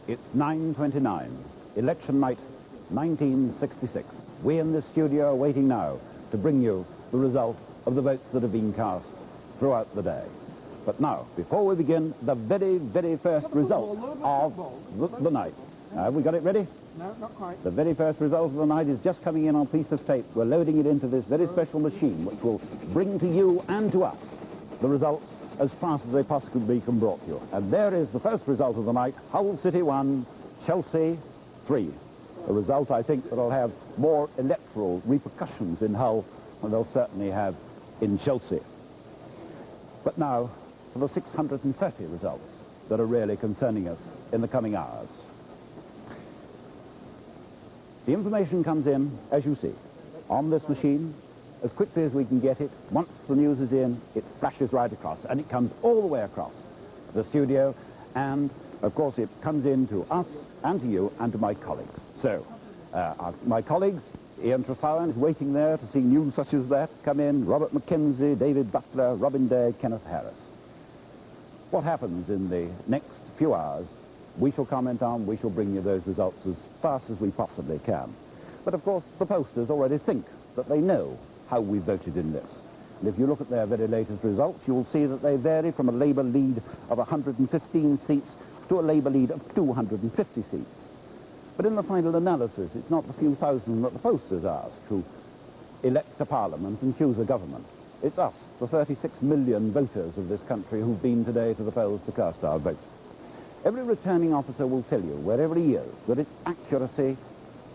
It's 9:29, election night 1966. We in this studio are waiting now to bring you the result of the votes that have been cast throughout the day. But now, before we begin, the very, very first result of the night. Have we got it ready? No, not quite. The very first result of the night is just coming in on a piece of tape. We're loading it into this very special machine, which will bring to you and to us the results as fast as they possibly can brought to you. And there is the first result of the night. Hull City 1, Chelsea 3. A result, I think, that will have more electoral repercussions in Hull than they'll certainly have in Chelsea. But now, for the 630 results that are really concerning us in the coming hours. The information comes in, as you see, on this machine, as quickly as we can get it. Once the news is in, it flashes right across, and it comes all the way across the studio, and, of course, it comes in to us, and to you, and to my colleagues. So, my colleagues, Ian Trefowen is waiting there to see news such as that come in. Robert McKenzie, David Butler, Robin Day, Kenneth Harris. What happens in the next few hours, we shall comment on. We shall bring you those results as fast as we possibly can. But, of course, the posters already think that they know how we voted in this. And if you look at their very latest results, you'll see that they vary from a Labour lead of 115 seats to a Labour lead of 250 seats. But in the final analysis, it's not the few thousand that the posters ask who elect a parliament and choose a government. It's us, the 36 million voters of this country who've been today to the polls to cast our vote. Every returning officer will tell you, wherever he is, that it's accuracy,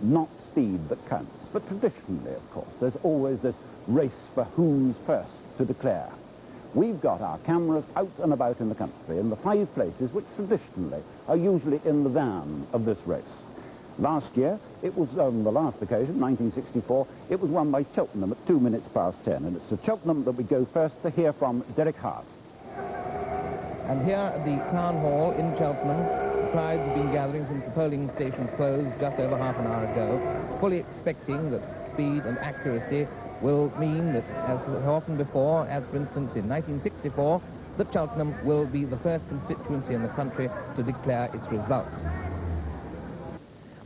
not speed, that counts. But traditionally, of course, there's always this race for who's first to declare. We've got our cameras out and about in the country in the 5 places which traditionally are usually in the van of this race. Last year, it was on the last occasion, 1964, it was won by Cheltenham at 2 minutes past 10. And it's to Cheltenham that we go first to hear from Derek Hart. And here at the town hall in Cheltenham, the crowds have been gathering since the polling stations closed just over half an hour ago, fully expecting that speed and accuracy will mean that, as so often before, as for instance in 1964, that Cheltenham will be the first constituency in the country to declare its results.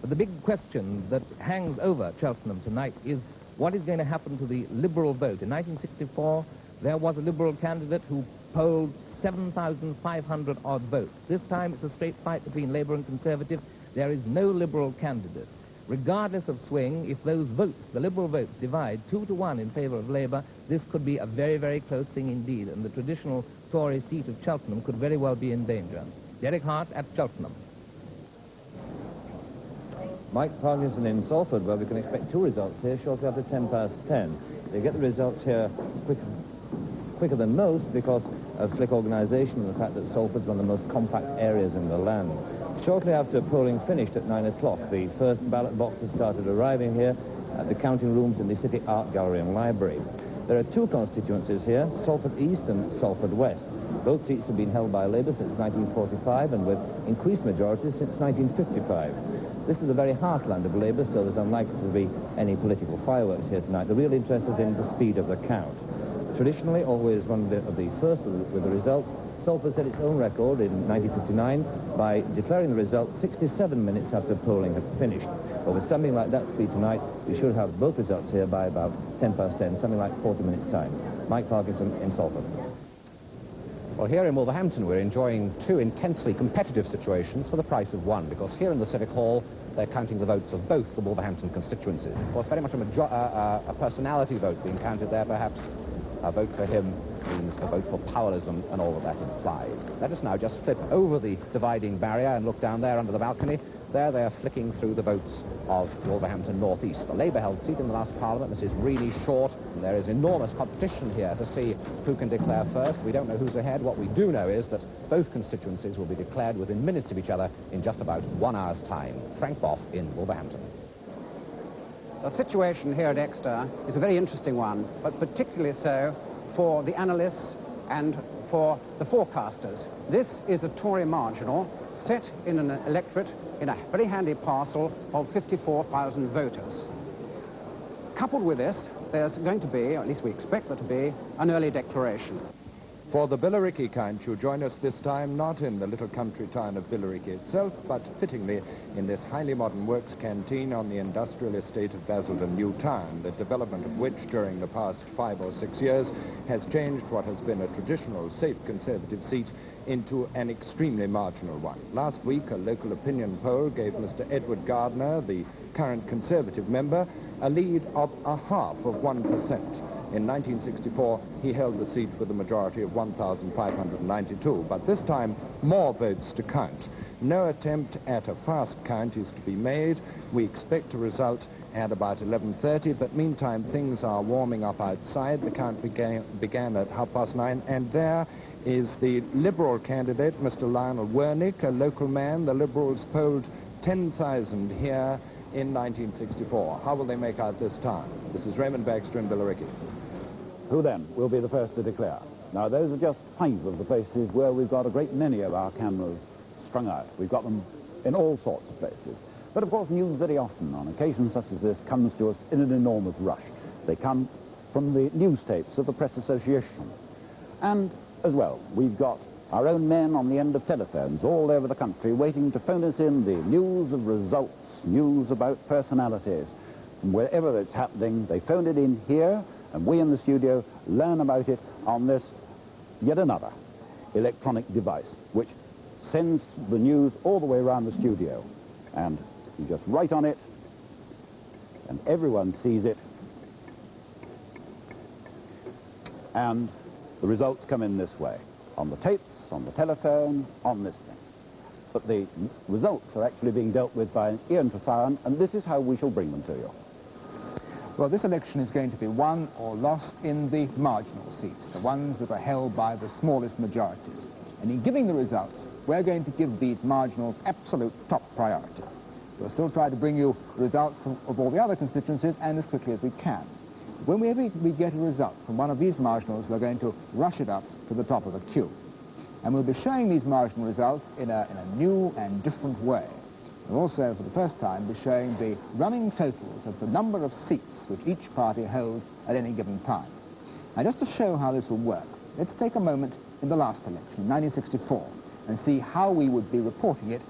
But the big question that hangs over Cheltenham tonight is what is going to happen to the Liberal vote. In 1964, there was a Liberal candidate who polled 7,500 odd votes. This time it's a straight fight between Labour and Conservative. There is no Liberal candidate. Regardless of swing, if those votes, the Liberal votes, divide 2 to 1 in favour of Labour, this could be a very, very close thing indeed, and the traditional Tory seat of Cheltenham could very well be in danger. Derek Hart at Cheltenham. Mike Parkinson in Salford, where we can expect 2 results here shortly after 10 past 10. They get the results here quicker than most because of slick organisation and the fact that Salford's one of the most compact areas in the land. Shortly after polling finished at 9 o'clock, the first ballot boxes started arriving here at the counting rooms in the City Art Gallery and Library. There are 2 constituencies here, Salford East and Salford West. Both seats have been held by Labour since 1945 and with increased majorities since 1955. This is the very heartland of Labour, so there's unlikely to be any political fireworks here tonight. The real interest is in the speed of the count. Traditionally, always one of the first with the results, Salford set its own record in 1959 by declaring the results 67 minutes after polling had finished. But with something like that speed tonight, we should have both results here by about 10 past 10, something like 40 minutes' time. Mike Parkinson in Salford. Well, here in Wolverhampton, we're enjoying 2 intensely competitive situations for the price of 1, because here in the Civic Hall, they're counting the votes of both the Wolverhampton constituencies. Of course, very much a personality vote being counted there, perhaps. A vote for him means a vote for Powellism and all that that implies. Let us now just flip over the dividing barrier and look down there under the balcony. There they are flicking through the votes of Wolverhampton North East. The Labour-held seat in the last Parliament. This is really short, and there is enormous competition here to see who can declare first. We don't know who's ahead. What we do know is that both constituencies will be declared within minutes of each other in just about 1 hour's time. Frank Bough in Wolverhampton. The situation here at Exeter is a very interesting one, but particularly so for the analysts and for the forecasters. This is a Tory marginal set in an electorate in a very handy parcel of 54,000 voters. Coupled with this, there's going to be, or at least we expect there to be, an early declaration. For the Billericay count, you join us this time not in the little country town of Billericay itself, but fittingly in this highly modern works canteen on the industrial estate of Basildon New Town, the development of which during the past 5 or 6 years has changed what has been a traditional, safe Conservative seat into an extremely marginal one. Last week, a local opinion poll gave Mr. Edward Gardner, the current Conservative member, a lead of 0.5%. In 1964, he held the seat with a majority of 1,592, but this time, more votes to count. No attempt at a fast count is to be made. We expect a result at about 11:30, but meantime, things are warming up outside. The count began at 9:30, and there is the Liberal candidate, Mr. Lionel Wernick, a local man. The Liberals polled 10,000 here in 1964. How will they make out this time? This is Raymond Baxter in Billericay. Who then will be the first to declare? Now, those are just 5 of the places where we've got a great many of our cameras strung out. We've got them in all sorts of places. But, of course, news very often, on occasions such as this, comes to us in an enormous rush. They come from the news tapes of the Press Association. And, as well, we've got our own men on the end of telephones all over the country waiting to phone us in the news of results, news about personalities. And wherever it's happening, they phone it in here, and we in the studio learn about it on this, yet another, electronic device, which sends the news all the way around the studio. And you just write on it, and everyone sees it. And the results come in this way, on the tapes, on the telephone, on this thing. But the results are actually being dealt with by Ian Trefowen, and this is how we shall bring them to you. Well, this election is going to be won or lost in the marginal seats, the ones that are held by the smallest majorities. And in giving the results, we're going to give these marginals absolute top priority. We'll still try to bring you the results of all the other constituencies and as quickly as we can. Whenever we get a result from one of these marginals, we're going to rush it up to the top of the queue. And we'll be showing these marginal results in a new and different way. We'll also, for the first time, be showing the running totals of the number of seats which each party holds at any given time. Now, just to show how this will work, let's take a moment in the last election, 1964, and see how we would be reporting it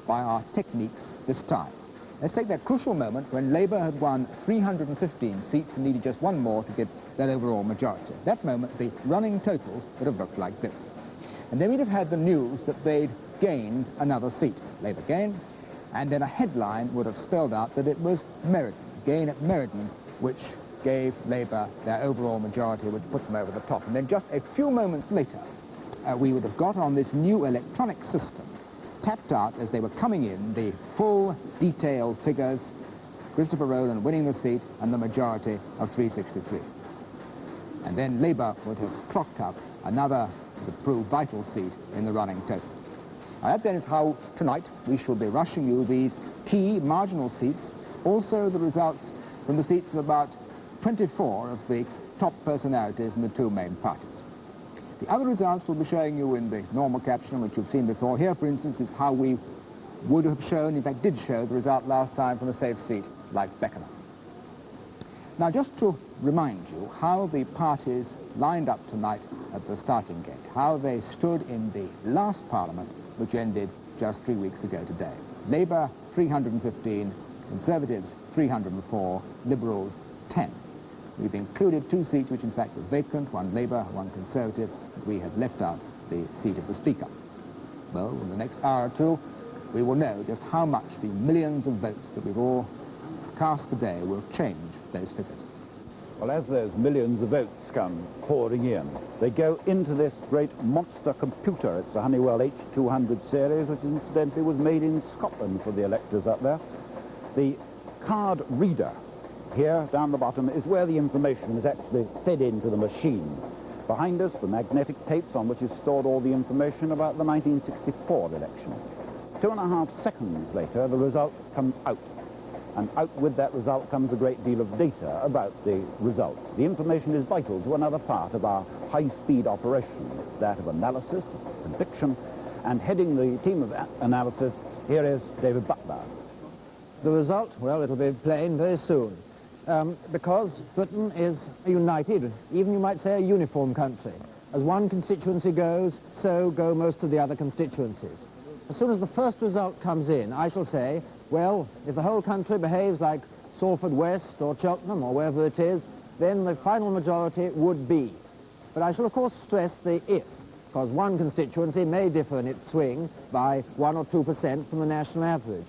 by our techniques this time. Let's take that crucial moment when Labour had won 315 seats and needed just one more to get that overall majority. At that moment, the running totals would have looked like this. And then we'd have had the news that they'd gained another seat. Labour gained, and then a headline would have spelled out that it was Meriden, gain at Meriden, which gave Labour their overall majority, which put them over the top. And then just a few moments later, we would have got on this new electronic system, tapped out as they were coming in the full detailed figures, Christopher Rowland winning the seat and the majority of 363. And then Labour would have clocked up another, to prove, vital seat in the running total. Now, that then is how tonight we shall be rushing you these key marginal seats, also the results from the seats of about 24 of the top personalities in the 2 main parties. The other results we'll be showing you in the normal caption, which you've seen before. Here, for instance, is how we would have shown, in fact did show, the result last time from a safe seat like Beckenham. Now, just to remind you how the parties lined up tonight at the starting gate, how they stood in the last Parliament, which ended just 3 weeks ago today. Labour, 315, Conservatives, 304, Liberals, 10. We've included 2 seats which in fact were vacant, one Labour, one Conservative. We have left out the seat of the Speaker. Well, in the next hour or 2, we will know just how much the millions of votes that we've all cast today will change those figures. Well, as those millions of votes come pouring in, they go into this great monster computer. It's a Honeywell H200 series, which incidentally was made in Scotland for the electors up there. The card reader here down the bottom is where the information is actually fed into the machine. Behind us, the magnetic tapes on which is stored all the information about the 1964 election. 2.5 seconds later, the result comes out. And out with that result comes a great deal of data about the results. The information is vital to another part of our high-speed operation. It's that of analysis, prediction, and heading the team of analysis, here is David Butler. The result, well, it'll be plain very soon. Because Britain is a united, even you might say a uniform country. As one constituency goes, so go most of the other constituencies. As soon as the first result comes in, I shall say, well, if the whole country behaves like Salford West or Cheltenham or wherever it is, then the final majority would be. But I shall, of course, stress the if, because one constituency may differ in its swing by 1 or 2% from the national average.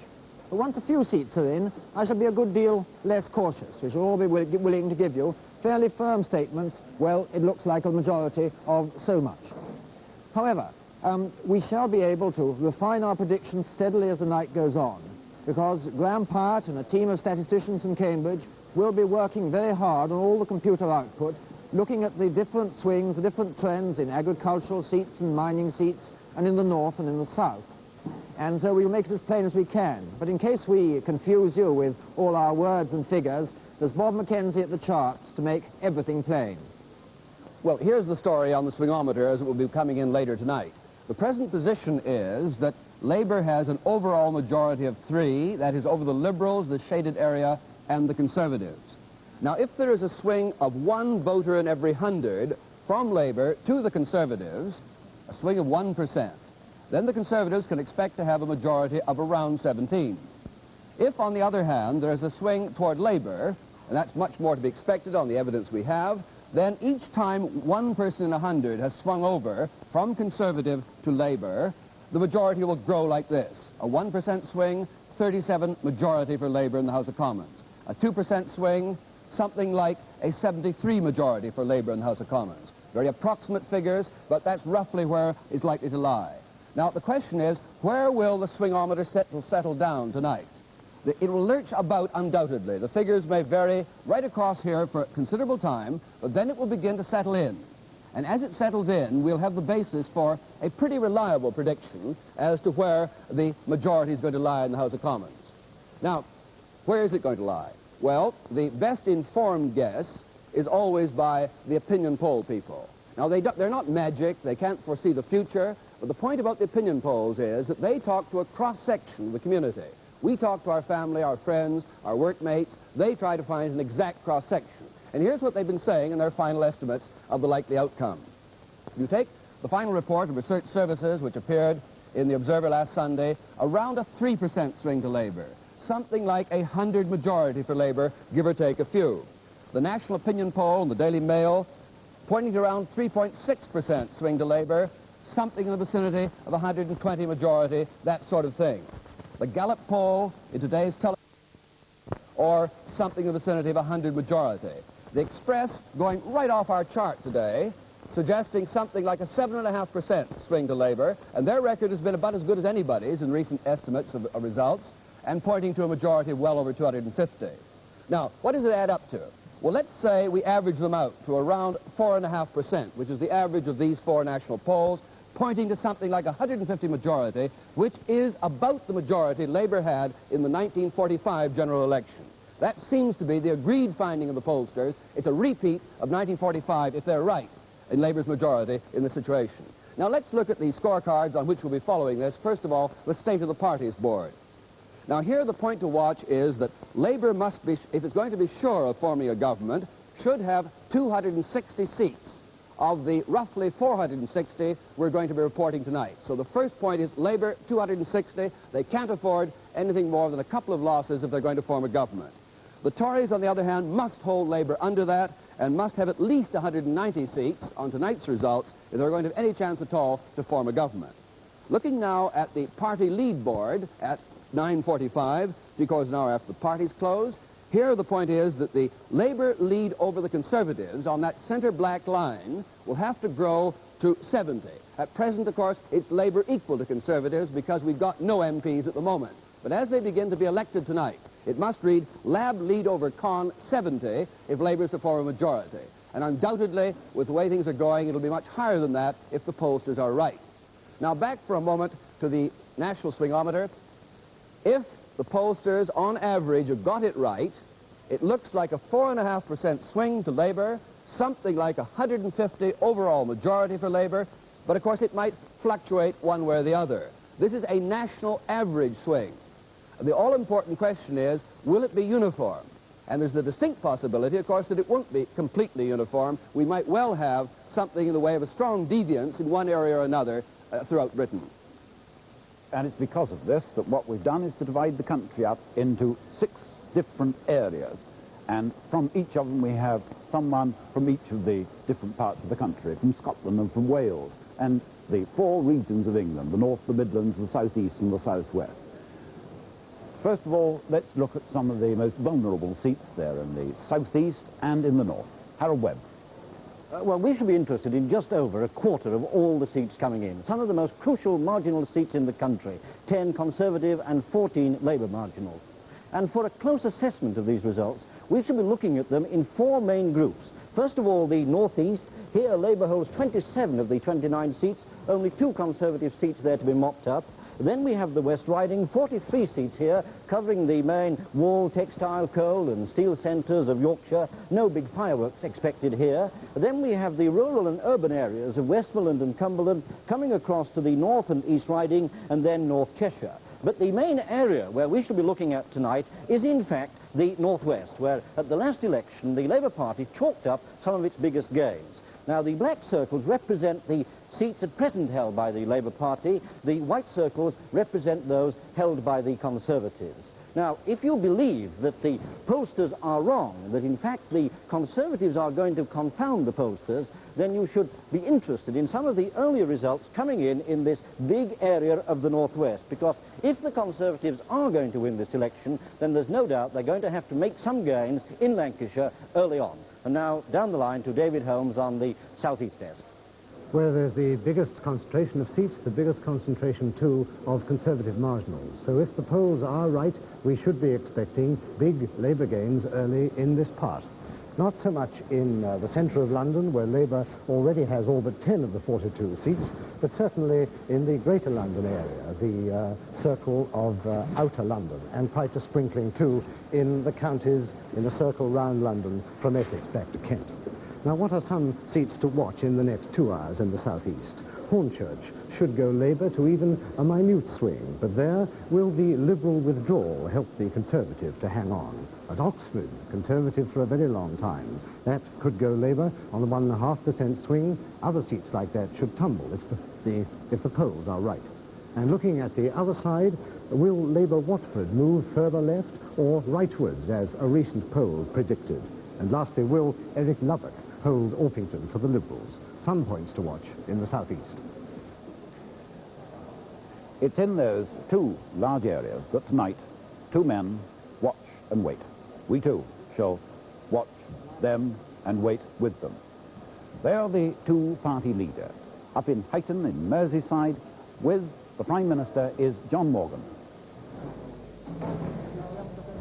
But once a few seats are in, I shall be a good deal less cautious. We shall all be willing to give you fairly firm statements, well, it looks like a majority of so much. However, we shall be able to refine our predictions steadily as the night goes on, because Graham Pyatt and a team of statisticians from Cambridge will be working very hard on all the computer output, looking at the different swings, the different trends in agricultural seats and mining seats, and in the north and in the south. And so we'll make it as plain as we can. But in case we confuse you with all our words and figures, there's Bob McKensie at the charts to make everything plain. Well, here's the story on the swingometer as it will be coming in later tonight. The present position is that Labour has an overall majority of 3, that is over the Liberals, the shaded area, and the Conservatives. Now, if there is a swing of 1 voter in every 100 from Labour to the Conservatives, a swing of 1%, then the Conservatives can expect to have a majority of around 17. If, on the other hand, there is a swing toward Labour, and that's much more to be expected on the evidence we have, then each time 1 person in 100 has swung over from Conservative to Labour, the majority will grow like this. A 1% swing, 37 majority for Labour in the House of Commons. A 2% swing, something like a 73 majority for Labour in the House of Commons. Very approximate figures, but that's roughly where it's likely to lie. Now, the question is, where will the swingometer settle down tonight? It will lurch about undoubtedly. The figures may vary right across here for considerable time, but then it will begin to settle in. And as it settles in, we'll have the basis for a pretty reliable prediction as to where the majority is going to lie in the House of Commons. Now, where is it going to lie? Well, the best informed guess is always by the opinion poll people. Now, they're not magic, they can't foresee the future, but the point about the opinion polls is that they talk to a cross-section of the community. We talk to our family, our friends, our workmates. They try to find an exact cross-section. And here's what they've been saying in their final estimates of the likely outcome. If you take the final report of Research Services, which appeared in the Observer last Sunday, around a 3% swing to Labour. Something like 100 majority for Labour, give or take a few. The National Opinion Poll in the Daily Mail, pointing to around 3.6% swing to Labour, something in the vicinity of 120 majority, that sort of thing. The Gallup poll in today's television, or something in the vicinity of 100 majority. The Express, going right off our chart today, suggesting something like a 7.5% swing to Labour, and their record has been about as good as anybody's in recent estimates of results, and pointing to a majority well over 250. Now, what does it add up to? Well, let's say we average them out to around 4.5%, which is the average of these 4 national polls, pointing to something like 150 majority, which is about the majority Labour had in the 1945 general election. That seems to be the agreed finding of the pollsters. It's a repeat of 1945 if they're right in Labour's majority in the situation. Now let's look at the scorecards on which we'll be following this. First of all, the State of the Parties Board. Now here the point to watch is that Labour must be, if it's going to be sure of forming a government, should have 260 seats of the roughly 460 we're going to be reporting tonight. So the first point is Labour, 260. They can't afford anything more than a couple of losses if they're going to form a government. The Tories, on the other hand, must hold Labour under that and must have at least 190 seats on tonight's results if they're going to have any chance at all to form a government. Looking now at the party lead board at 9:45, 3/4 an hour after the parties close, here the point is that the Labour lead over the Conservatives on that centre black line will have to grow to 70. At present, of course, it's Labour equal to Conservatives because we've got no MPs at the moment. But as they begin to be elected tonight, it must read Lab lead over Con 70 if Labour is to form a majority. And undoubtedly, with the way things are going, it'll be much higher than that if the pollsters are right. Now back for a moment to the national swingometer. If the pollsters, on average, have got it right, it looks like a 4.5% swing to Labour, something like 150 overall majority for Labour, but of course it might fluctuate one way or the other. This is a national average swing. The all-important question is, will it be uniform? And there's the distinct possibility, of course, that it won't be completely uniform. We might well have something in the way of a strong deviance in one area or another throughout Britain. And it's because of this that what we've done is to divide the country up into 6 different areas. And from each of them we have someone from each of the different parts of the country, from Scotland and from Wales, and the 4 regions of England, the north, the Midlands, the southeast and the southwest. First of all, let's look at some of the most vulnerable seats there in the southeast and in the north. Harold Webb. Well, we should be interested in just over a quarter of all the seats coming in. Some of the most crucial marginal seats in the country, 10 Conservative and 14 Labour marginals. And for a close assessment of these results, we should be looking at them in 4 main groups. First of all, the northeast. Here, Labour holds 27 of the 29 seats, only 2 Conservative seats there to be mopped up. Then we have the West Riding, 43 seats here, covering the main wool, textile, coal and steel centres of Yorkshire. No big fireworks expected here. Then we have the rural and urban areas of Westmoreland and Cumberland, coming across to the North and East Riding, and then North Cheshire. But the main area where we shall be looking at tonight is, in fact, the northwest, where at the last election the Labour Party chalked up some of its biggest gains. Now, the black circles represent the seats at present held by the Labour Party. The white circles represent those held by the Conservatives. Now, if you believe that the pollsters are wrong, that in fact the Conservatives are going to confound the pollsters, then you should be interested in some of the earlier results coming in this big area of the northwest, because if the Conservatives are going to win this election, then there's no doubt they're going to have to make some gains in Lancashire early on. And now down the line to David Holmes on the southeast desk. Where there's the biggest concentration of seats, the biggest concentration, too, of Conservative marginals. So if the polls are right, we should be expecting big Labour gains early in this part. Not so much in the centre of London, where Labour already has all but 10 of the 42 seats, but certainly in the Greater London area, the circle of outer London, and quite a sprinkling, too, in the counties in the circle round London from Essex back to Kent. Now, what are some seats to watch in the next 2 hours in the southeast? Hornchurch should go Labour to even a minute swing, but there will the Liberal withdrawal help the Conservative to hang on. At Oxford, Conservative for a very long time. That could go Labour on a 1.5% swing. Other seats like that should tumble if the polls are right. And looking at the other side, will Labour Watford move further left or rightwards, as a recent poll predicted? And lastly, will Eric Lubbock hold Orpington for the Liberals? Some points to watch in the southeast. It's in those 2 large areas that tonight 2 men watch and wait. We too shall watch them and wait with them. They are the 2 party leaders. Up in Huyton in Merseyside with the Prime Minister is John Morgan.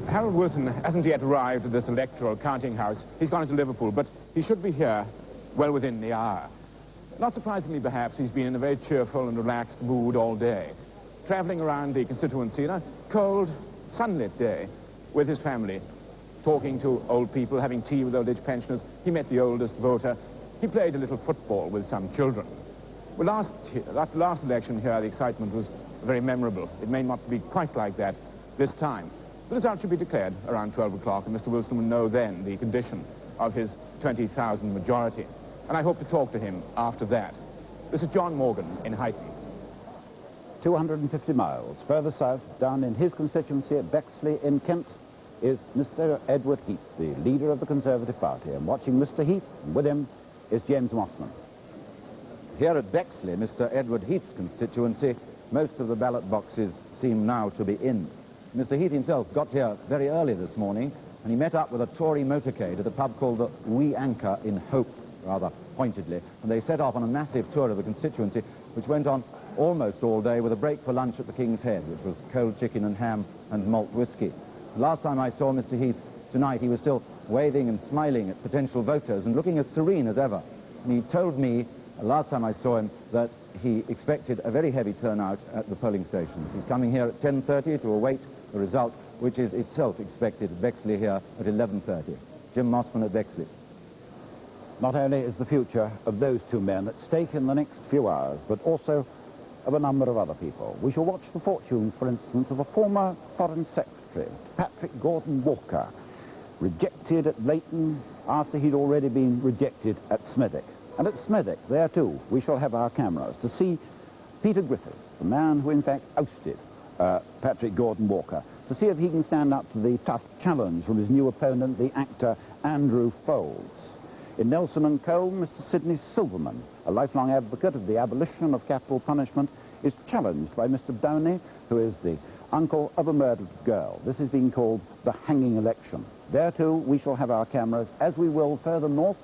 Harold Wilson hasn't yet arrived at this electoral counting house. He's gone to Liverpool, but he should be here well within the hour. Not surprisingly, perhaps, he's been in a very cheerful and relaxed mood all day, travelling around the constituency on a cold, sunlit day with his family, talking to old people, having tea with old-age pensioners. He met the oldest voter. He played a little football with some children. Well, at the last election here, the excitement was very memorable. It may not be quite like that this time. The result should be declared around 12 o'clock, and Mr. Wilson will know then the condition of his 20,000 majority. And I hope to talk to him after that. This is John Morgan in Huyton. 250 miles further south, down in his constituency at Bexley in Kent, is Mr. Edward Heath, the leader of the Conservative Party. And watching Mr. Heath, and with him is James Mossman. Here at Bexley, Mr. Edward Heath's constituency, most of the ballot boxes seem now to be in. Mr. Heath himself got here very early this morning, and he met up with a Tory motorcade at a pub called the Wee Anchor in Hope, rather pointedly, and they set off on a massive tour of the constituency, which went on almost all day, with a break for lunch at the King's Head, which was cold chicken and ham and malt whiskey. Last time I saw Mr. Heath tonight, he was still waving and smiling at potential voters and looking as serene as ever. And he told me, last time I saw him, that he expected a very heavy turnout at the polling stations. He's coming here at 10:30 to await the result, which is itself expected at Bexley here at 11:30. Jim Mossman at Bexley. Not only is the future of those 2 men at stake in the next few hours, but also of a number of other people. We shall watch the fortunes, for instance, of a former Foreign Secretary, Patrick Gordon Walker. rejected at Leighton after he'd already been rejected at Smethwick. And at Smethwick, there too, we shall have our cameras to see Peter Griffiths, the man who in fact ousted Patrick Gordon Walker, to see if he can stand up to the tough challenge from his new opponent, the actor Andrew Foulds. In Nelson and Co, Mr. Sidney Silverman, a lifelong advocate of the abolition of capital punishment, is challenged by Mr. Downey, who is the uncle of a murdered girl. This is being called the hanging election. There too we shall have our cameras, as we will further north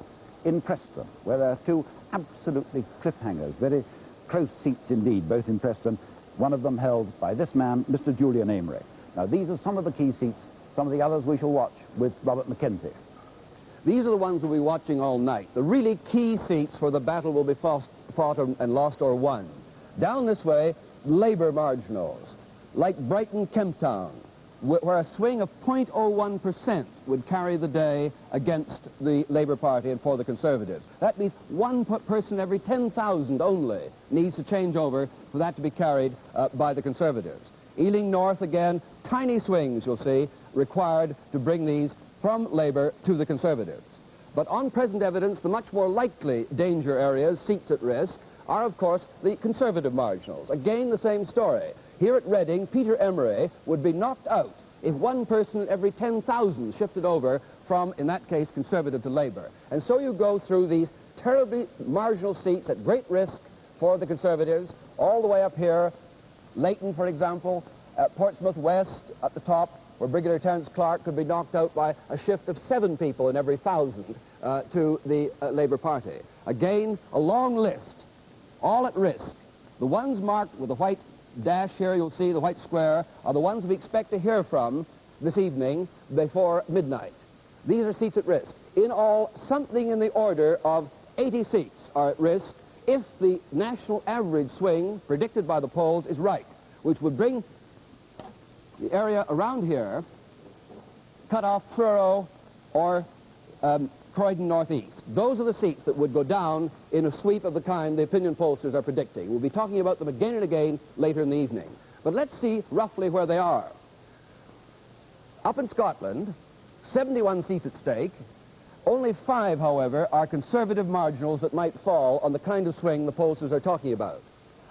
in Preston, where there are two absolutely cliffhangers, very close seats indeed, both in Preston, one of them held by this man, Mr. Julian Amery. Now these are some of the key seats. Some of the others we shall watch with Robert McKenzie. These are the ones we'll be watching all night. The really key seats where the battle will be fought and lost or won. Down this way, Labour marginals, like Brighton Kemptown, where a swing of 0.01% would carry the day against the Labour Party and for the Conservatives. That means one person every 10,000 only needs to change over for that to be carried by the Conservatives. Ealing North, again, tiny swings, you'll see, required to bring these from Labour to the Conservatives. But on present evidence, the much more likely danger areas, seats at risk, are, of course, the Conservative marginals. Again, the same story. Here at Reading, Peter Emery would be knocked out if one person in every 10,000 shifted over from, in that case, Conservative to Labour. And so you go through these terribly marginal seats at great risk for the Conservatives, all the way up here, Leighton, for example, Portsmouth West at the top, where Brigadier Terence Clark could be knocked out by a shift of 7 people in every 1,000 to the Labour Party. Again, a long list, all at risk. The ones marked with the white dash here, you'll see the white square, are the ones we expect to hear from this evening before midnight. These are seats at risk. In all, something in the order of 80 seats are at risk if the national average swing predicted by the polls is right, which would bring the area around here cut off Truro or Croydon Northeast. Those are the seats that would go down in a sweep of the kind the opinion pollsters are predicting. We'll be talking about them again and again later in the evening. But let's see roughly where they are. Up in Scotland, 71 seats at stake. Only 5, however, are Conservative marginals that might fall on the kind of swing the pollsters are talking about.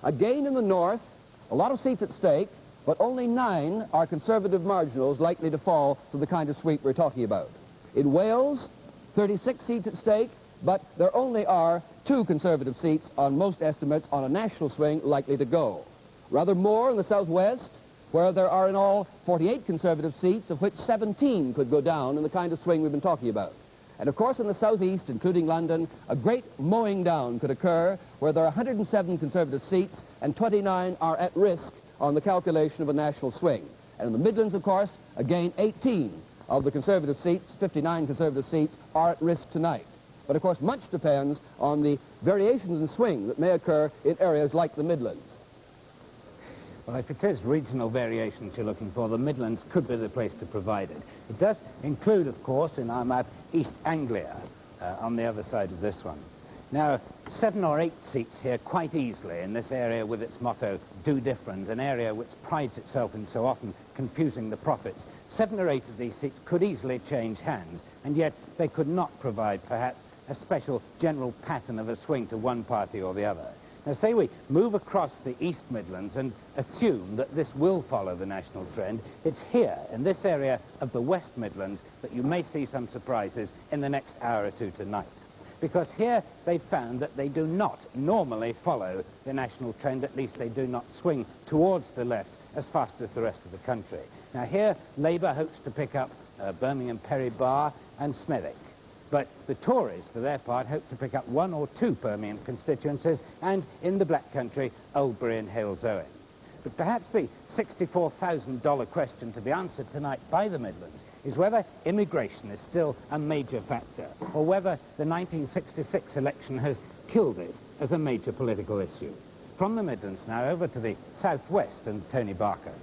Again in the north, a lot of seats at stake, but only 9 are Conservative marginals likely to fall to the kind of sweep we're talking about. In Wales, 36 seats at stake, but there only are 2 Conservative seats on most estimates on a national swing likely to go. Rather more in the southwest, where there are in all 48 Conservative seats, of which 17 could go down in the kind of swing we've been talking about. And of course in the southeast, including London, a great mowing down could occur where there are 107 Conservative seats and 29 are at risk on the calculation of a national swing. And in the Midlands, of course, again 18 of the Conservative seats, 59 Conservative seats, are at risk tonight. But of course much depends on the variations in swing that may occur in areas like the Midlands. Well, if it is regional variations you're looking for, the Midlands could be the place to provide it. It does include, of course, in our map, East Anglia, on the other side of this one. Now, 7 or 8 seats here quite easily in this area with its motto, do different, an area which prides itself in so often confusing the prophets. 7 or 8 of these seats could easily change hands, and yet they could not provide, perhaps, a special general pattern of a swing to one party or the other. Now, say we move across the East Midlands and assume that this will follow the national trend, it's here, in this area of the West Midlands, that you may see some surprises in the next hour or two tonight. Because here they've found that they do not normally follow the national trend, at least they do not swing towards the left as fast as the rest of the country. Now here, Labour hopes to pick up Birmingham, Perry Barr and Smethwick. But the Tories, for their part, hope to pick up 1 or 2 Birmingham constituencies, and in the Black Country, Oldbury and Halesowen. But perhaps the $64,000 question to be answered tonight by the Midlands is whether immigration is still a major factor, or whether the 1966 election has killed it as a major political issue. From the Midlands now, over to the southwest and Tony Barker.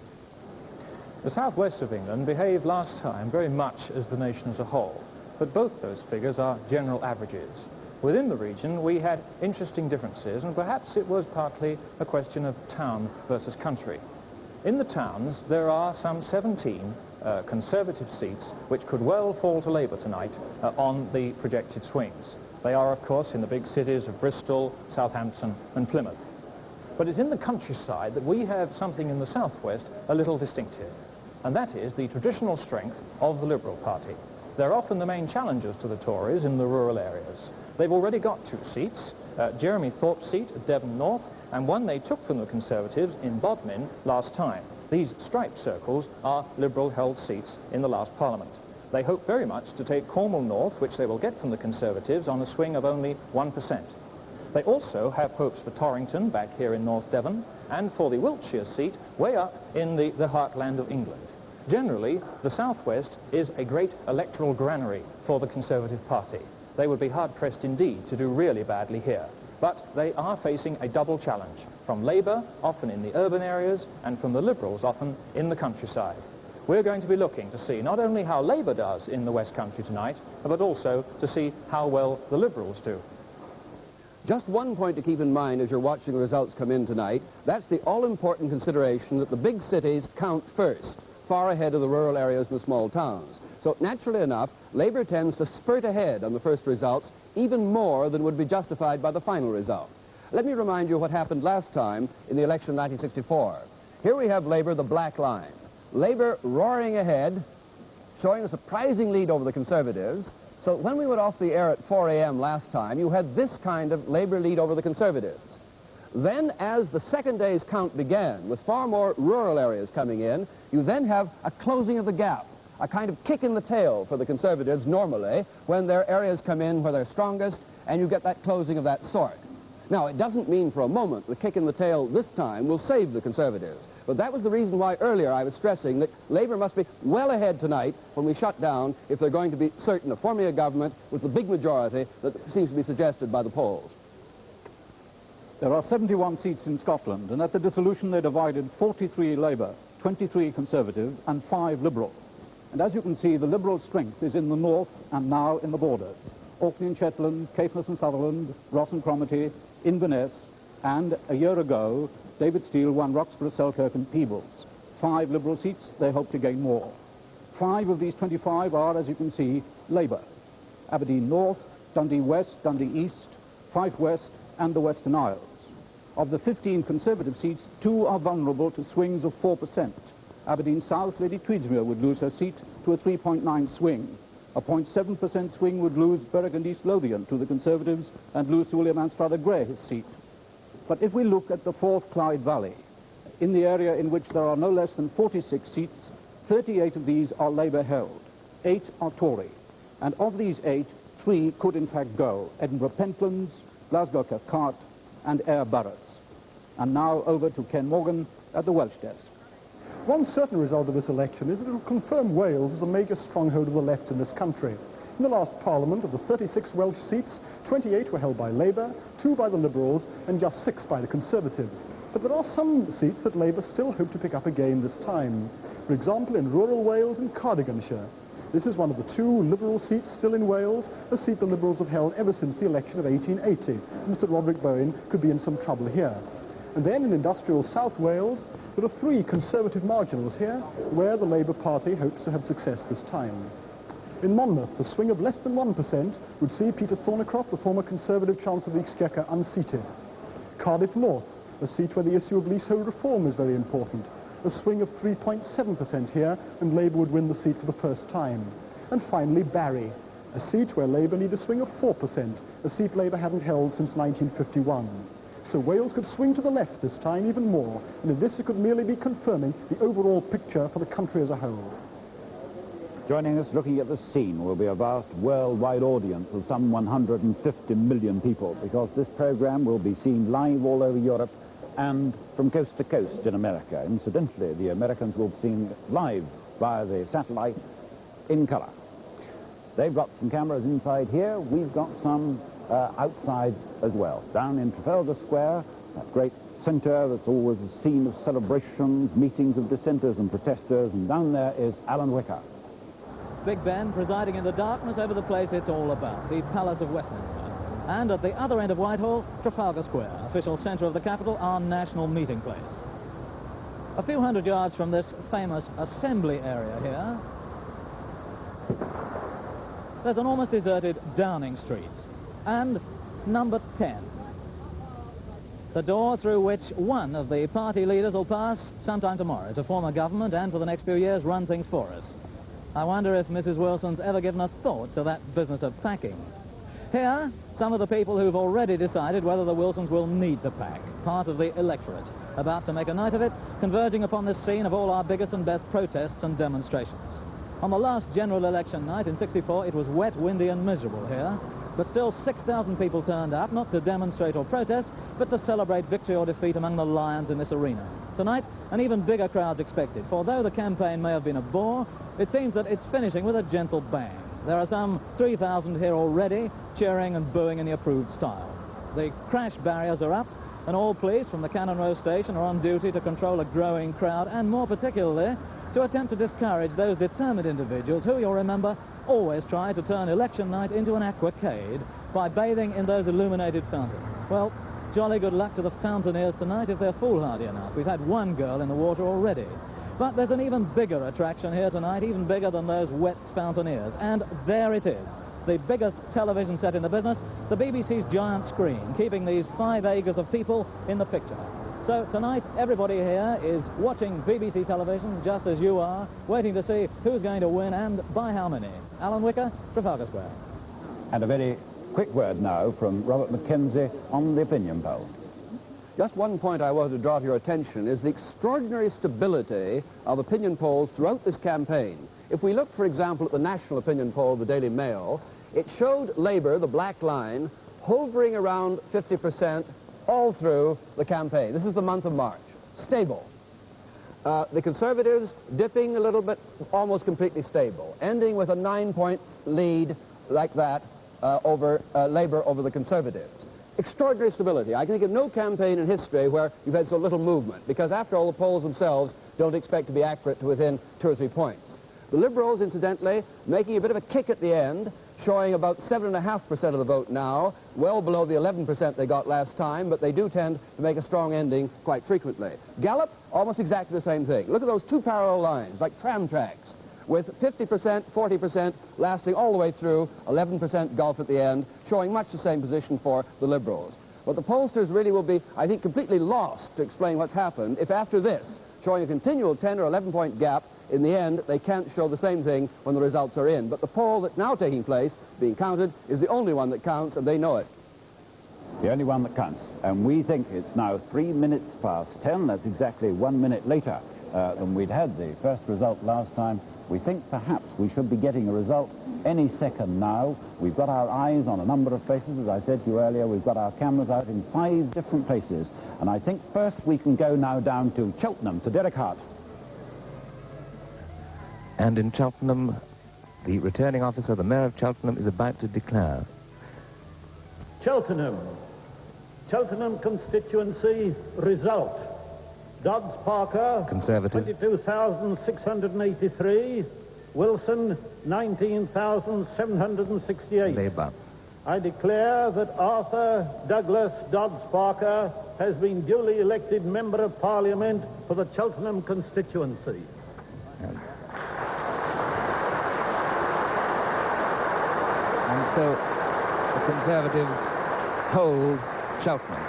The southwest of England behaved last time very much as the nation as a whole. But both those figures are general averages. Within the region, we had interesting differences, and perhaps it was partly a question of town versus country. In the towns, there are some 17 Conservative seats which could well fall to Labour tonight on the projected swings. They are, of course, in the big cities of Bristol, Southampton and Plymouth. But it's in the countryside that we have something in the southwest a little distinctive, and that is the traditional strength of the Liberal Party. They're often the main challengers to the Tories in the rural areas. They've already got 2 seats, Jeremy Thorpe's seat at Devon North, and one they took from the Conservatives in Bodmin last time. These striped circles are Liberal-held seats in the last Parliament. They hope very much to take Cornwall North, which they will get from the Conservatives, on a swing of only 1%. They also have hopes for Torrington, back here in North Devon, and for the Wiltshire seat, way up in the heartland of England. Generally, the southwest is a great electoral granary for the Conservative Party. They would be hard-pressed indeed to do really badly here. But they are facing a double challenge, from Labour, often in the urban areas, and from the Liberals, often in the countryside. We're going to be looking to see not only how Labour does in the West Country tonight, but also to see how well the Liberals do. Just one point to keep in mind as you're watching the results come in tonight. That's the all-important consideration that the big cities count first, far ahead of the rural areas and the small towns. So naturally enough, Labour tends to spurt ahead on the first results even more than would be justified by the final result. Let me remind you what happened last time in the election of 1964. Here we have Labour, the black line. Labour roaring ahead, showing a surprising lead over the Conservatives. So when we went off the air at 4 a.m. last time, you had this kind of Labour lead over the Conservatives. Then, as the second day's count began, with far more rural areas coming in, you then have a closing of the gap, a kind of kick in the tail for the Conservatives normally when their areas come in where they're strongest, and you get that closing of that sort. Now, it doesn't mean for a moment the kick in the tail this time will save the Conservatives. But that was the reason why earlier I was stressing that Labour must be well ahead tonight when we shut down if they're going to be certain of forming a government with the big majority that seems to be suggested by the polls. There are 71 seats in Scotland, and at the dissolution they divided 43 Labour, 23 Conservative and 5 Liberal. And as you can see, the Liberal strength is in the north and now in the borders. Orkney and Shetland, Caithness and Sutherland, Ross and Cromarty, Inverness, and a year ago, David Steele won Roxburgh, Selkirk and Peebles. 5 Liberal seats, they hope to gain more. 5 of these 25 are, as you can see, Labour. Aberdeen North, Dundee West, Dundee East, Fife West and the Western Isles. Of the 15 Conservative seats, 2 are vulnerable to swings of 4%. Aberdeen South, Lady Tweedsmuir would lose her seat to a 3.9 swing. A 0.7% swing would lose Berwick and East Lothian to the Conservatives and lose to William Anstruther Grey his seat. But if we look at the Forth Clyde Valley, in the area in which there are no less than 46 seats, 38 of these are Labour held, 8 are Tory, and of these 8, 3 could in fact go: Edinburgh Pentlands, Glasgow Cathcart and Ayr Burroughs. And now over to Ken Morgan at the Welsh desk. One certain result of this election is that it will confirm Wales as a major stronghold of the left in this country. In the last Parliament, of the 36 Welsh seats, 28 were held by Labour, 2 by the Liberals, and just 6 by the Conservatives. But there are some seats that Labour still hope to pick up again this time. For example, in rural Wales and Cardiganshire. This is one of the 2 Liberal seats still in Wales, a seat the Liberals have held ever since the election of 1880. Mr. Roderick Bowen could be in some trouble here. And then in industrial South Wales, there are 3 Conservative marginals here, where the Labour Party hopes to have success this time. In Monmouth, the swing of less than 1% would see Peter Thornycroft, the former Conservative Chancellor of the Exchequer, unseated. Cardiff North, a seat where the issue of leasehold reform is very important. A swing of 3.7% here, and Labour would win the seat for the first time. And finally, Barry, a seat where Labour need a swing of 4%, a seat Labour hadn't held since 1951. So Wales could swing to the left this time even more, and in this it could merely be confirming the overall picture for the country as a whole. Joining us looking at the scene will be a vast worldwide audience of some 150 million people, because this program will be seen live all over Europe and from coast to coast in America. Incidentally, the Americans will be seen live via the satellite in colour. They've got some cameras inside here. We've got some outside as well. Down in Trafalgar Square, that great centre that's always a scene of celebrations, meetings of dissenters and protesters, and down there is Alan Wicker. Big Ben presiding in the darkness over the place it's all about, the Palace of Westminster. And at the other end of Whitehall, Trafalgar Square, official centre of the capital, our national meeting place. a few hundred yards from this famous assembly area here, there's an almost deserted Downing Street, and number 10. The door through which one of the party leaders will pass sometime tomorrow to form a government and for the next few years run things for us. I wonder if Mrs. Wilson's ever given a thought to that business of packing. Here, some of the people who've already decided whether the Wilsons will need to pack, part of the electorate, about to make a night of it, converging upon this scene of all our biggest and best protests and demonstrations. On the last general election night in '64, it was wet, windy and miserable here, but still 6,000 people turned up, not to demonstrate or protest, but to celebrate victory or defeat among the lions in this arena. Tonight, an even bigger crowd's expected, for though the campaign may have been a bore, it seems that it's finishing with a gentle bang. There are some 3,000 here already, cheering and booing in the approved style. The crash barriers are up, and all police from the Cannon Row station are on duty to control a growing crowd, and more particularly, to attempt to discourage those determined individuals who, you'll remember, always try to turn election night into an aquacade by bathing in those illuminated fountains. Well, jolly good luck to the fountainers tonight if they're foolhardy enough. We've had one girl in the water already. But there's an even bigger attraction here tonight, even bigger than those wet fountainers. And there it is, the biggest television set in the business, the BBC's giant screen, keeping these 5 acres of people in the picture. So tonight, everybody here is watching BBC television, just as you are, waiting to see who's going to win and by how many. Alan Wicker, Trafalgar Square. And a very quick word now from Robert McKenzie on the opinion poll. Just one point I wanted to draw to your attention is the extraordinary stability of opinion polls throughout this campaign. If we look, for example, at the national opinion poll of the Daily Mail, it showed Labour, the black line, hovering around 50% all through the campaign. This is the month of March. Stable. The Conservatives dipping a little bit, almost completely stable, ending with a 9-point lead like that over Labour over the Conservatives. Extraordinary stability. I can think of no campaign in history where you've had so little movement, because after all, the polls themselves don't expect to be accurate to within 2 or 3 points. The Liberals, incidentally, making a bit of a kick at the end, showing about 7.5% of the vote now, well below the 11% they got last time, but they do tend to make a strong ending quite frequently. Gallup, almost exactly the same thing. Look at those 2 parallel lines, like tram tracks, with 50%, 40% lasting all the way through, 11% gulf at the end, showing much the same position for the Liberals. But the pollsters really will be, I think, completely lost to explain what's happened if after this, showing a continual 10 or 11-point gap, in the end, they can't show the same thing when the results are in. But the poll that's now taking place, being counted, is the only one that counts, and they know it. The only one that counts. And we think it's now 3 minutes past 10. That's exactly 1 minute later than we'd had the first result last time. We think perhaps we should be getting a result any second now. We've got our eyes on a number of places. As I said to you earlier, we've got our cameras out in 5 different places. And I think first we can go now down to Cheltenham, to Derek Hart. And in Cheltenham, the returning officer, the Mayor of Cheltenham, is about to declare. Cheltenham constituency result. Dodds Parker, Conservative. 22,683. Wilson, 19,768. Labour. I declare that Arthur Douglas Dodds Parker has been duly elected Member of Parliament for the Cheltenham constituency. And so the Conservatives hold Cheltenham.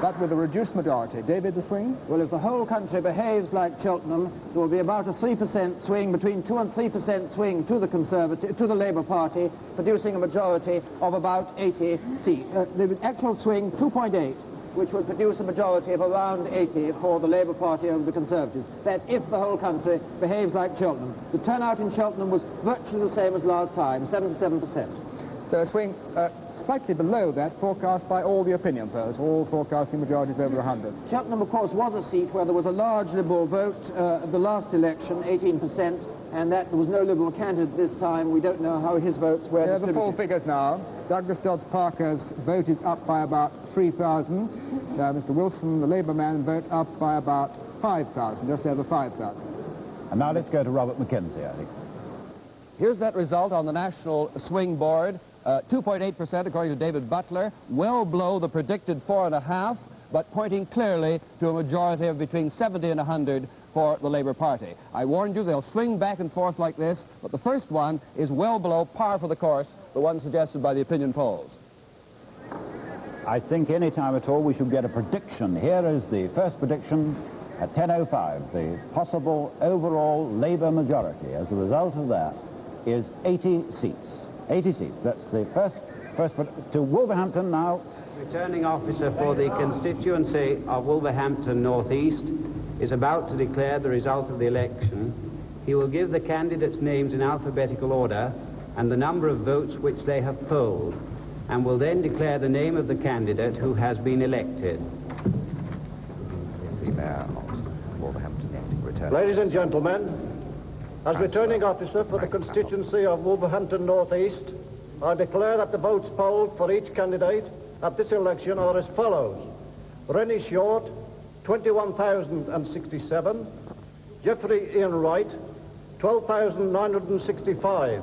But with a reduced majority. David, the swing? Well, if the whole country behaves like Cheltenham, there will be about a 3% swing, between 2 and 3% swing to the Conservative, to the Labour Party, producing a majority of about 80 seats. The actual swing, 2.8, which would produce a majority of around 80 for the Labour Party over the Conservatives. That if the whole country behaves like Cheltenham. The turnout in Cheltenham was virtually the same as last time, 77%. So a swing slightly below that forecast by all the opinion polls, all forecasting majorities over 100. Cheltenham, of course, was a seat where there was a large Liberal vote at the last election, 18%, and that there was no Liberal candidate this time. We don't know how his votes were distributed. The full figures now. Douglas Dodds Parker's vote is up by about 3,000. Mr. Wilson, the Labour man, vote up by about 5,000, just over 5,000. And now let's go to Robert McKenzie, I think. Here's that result on the national swing board. 2.8% according to David Butler, well below the predicted 4.5%, but pointing clearly to a majority of between 70 and 100 for the Labour Party. I warned you they'll swing back and forth like this, but the first one is well below par for the course, the one suggested by the opinion polls. I think any time at all we should get a prediction. Here is the first prediction at 10:05. The possible overall Labour majority as a result of that is 80 seats. 80 seats. That's the first to Wolverhampton now. Returning officer for the constituency of Wolverhampton North East is about to declare the result of the election. He will give the candidates' names in alphabetical order and the number of votes which they have polled, and will then declare the name of the candidate who has been elected. Ladies and gentlemen, as returning officer for the constituency of Wolverhampton North East, I declare that the votes polled for each candidate at this election are as follows. Rennie Short, 21,067. Geoffrey Ian Wright, 12,965.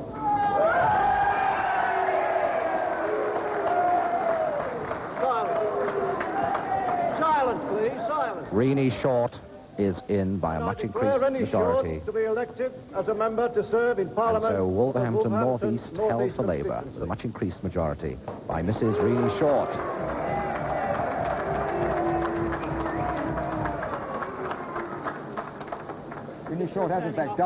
Silence, please, silence. Rennie Short is in by a much increased majority. Short to be elected as a member to serve in Parliament. And so Wolverhampton North East held for Labour with a much increased majority by Mrs. Rennie Short. Rennie Short has in fact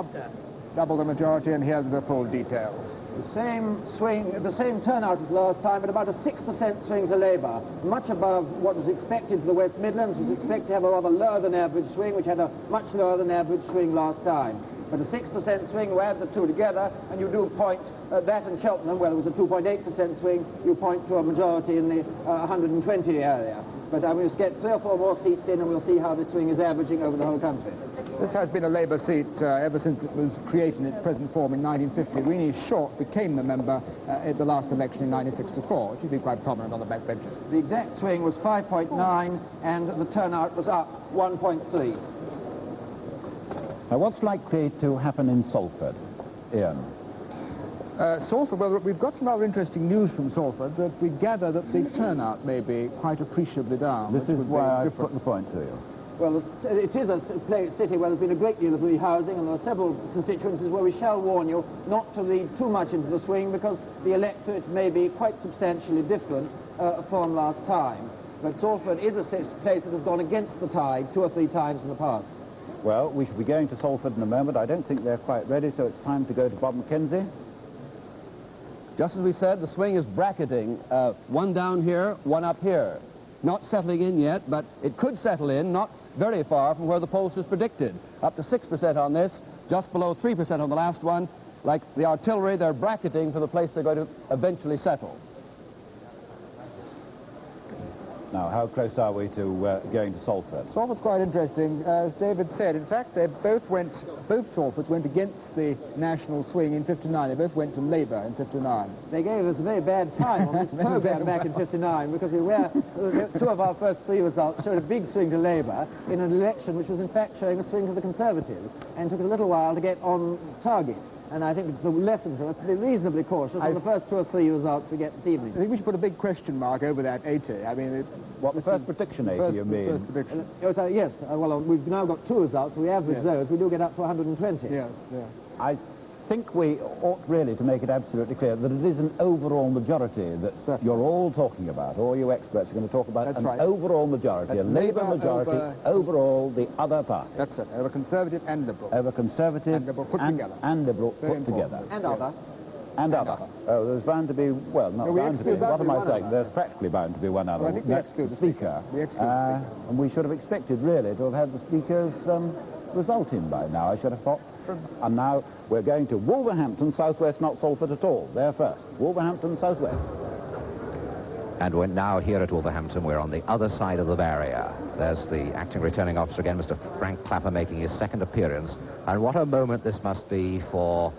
double the majority, and here's the poll details. The same swing, the same turnout as last time, but about a 6% swing to Labour, much above what was expected for the West Midlands. Was expected to have a rather lower than average swing, which had a much lower than average swing last time. But a 6% swing, we add the two together, and you do point that and Cheltenham, where there was a 2.8% swing, you point to a majority in the 120 area. But we'll get 3 or 4 more seats in, and we'll see how the swing is averaging over the whole country. This has been a Labour seat ever since it was created in its present form in 1950. Rennie Short became the member at the last election in 1964, which has been quite prominent on the backbenches. The exact swing was 5.9, and the turnout was up 1.3. Now, what's likely to happen in Salford, Ian? Salford, well, we've got some rather interesting news from Salford, that we gather that the turnout may be quite appreciably down. This is why I put the point to you. Well, it is a city where there's been a great deal of rehousing, and there are several constituencies where we shall warn you not to read too much into the swing, because the electorate may be quite substantially different from last time. But Salford is a place that has gone against the tide 2 or 3 times in the past. Well, we shall be going to Salford in a moment. I don't think they're quite ready, so it's time to go to Bob McKenzie. Just as we said, the swing is bracketing. One down here, one up here. Not settling in yet, but it could settle in, not very far from where the pollsters predicted. Up to 6% on this, just below 3% on the last one. Like the artillery, they're bracketing for the place they're going to eventually settle. Now, how close are we to going to Salford? Salford's quite interesting. As David said, in fact, both Salfords went against the national swing in 59. They both went to Labour in 59. They gave us a very bad time on this programme back in 59, because we were, 2 of our first 3 results showed a big swing to Labour in an election which was in fact showing a swing to the Conservatives, and took a little while to get on target. And I think it's the lesson for us to be reasonably cautious on the first 2 or 3 results we get this evening. I think we should put a big question mark over that 80. I mean, what the first prediction 80 you mean? First prediction. Yes, well, we've now got 2 results. We average those. We do get up to 120. Yes, yeah. I think we ought really to make it absolutely clear that it is an overall majority that you're all talking about. All you experts are going to talk about overall majority, a Labour majority, overall the other party. That's it, over Conservative and Liberal. Over Conservative and Liberal put together. And Liberal put together. And other. And other. Oh, there's bound to be, well, not bound to be. What am I saying? There's practically bound to be one other. Well, I think that's the Speaker. And we should have expected, really, to have had the Speaker's result in by now, I should have thought. And now we're going to Wolverhampton, southwest, not Salford at all. There first. Wolverhampton, southwest. And we're now here at Wolverhampton. We're on the other side of the barrier. There's the acting returning officer again, Mr. Frank Clapper, making his second appearance. And what a moment this must be for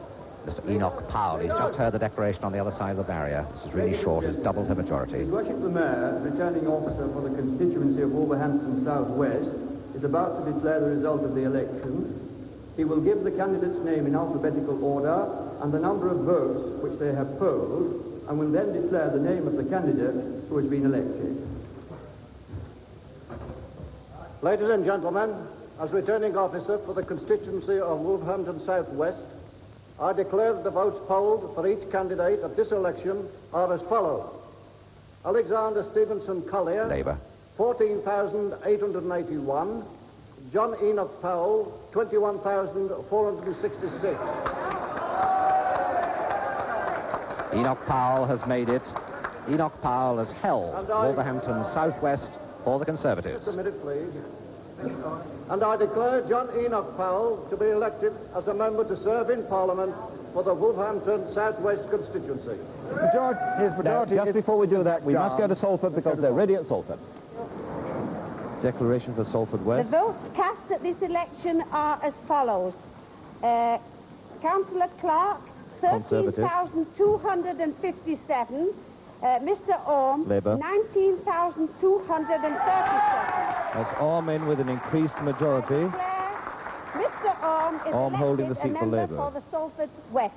Mr. Enoch Powell. He's just heard the declaration on the other side of the barrier. This is really short. He's doubled her majority. His Worship the Mayor, returning officer for the constituency of Wolverhampton South West, is about to declare the result of the election. He will give the candidate's name in alphabetical order and the number of votes which they have polled, and will then declare the name of the candidate who has been elected. Ladies and gentlemen, as returning officer for the constituency of Wolverhampton South West, I declare that the votes polled for each candidate at this election are as follows. Alexander Stevenson Collier, Labour. 14,881. John Enoch Powell, 21,466. Enoch Powell has made it. Enoch Powell has held Wolverhampton South West for the Conservatives. Just a minute, please. And I declare John Enoch Powell to be elected as a member to serve in Parliament for the Wolverhampton South West constituency. Just before we do that, we must go to Salford because they're ready at Salford. Declaration for Salford West. The votes cast at this election are as follows. Councillor Clark, 13,257. Mr. Orme, Labour. 19,237. That's Orme in with an increased majority. Mr. Orme is Orme holding elected the seat a for member Labour. for the Salford West.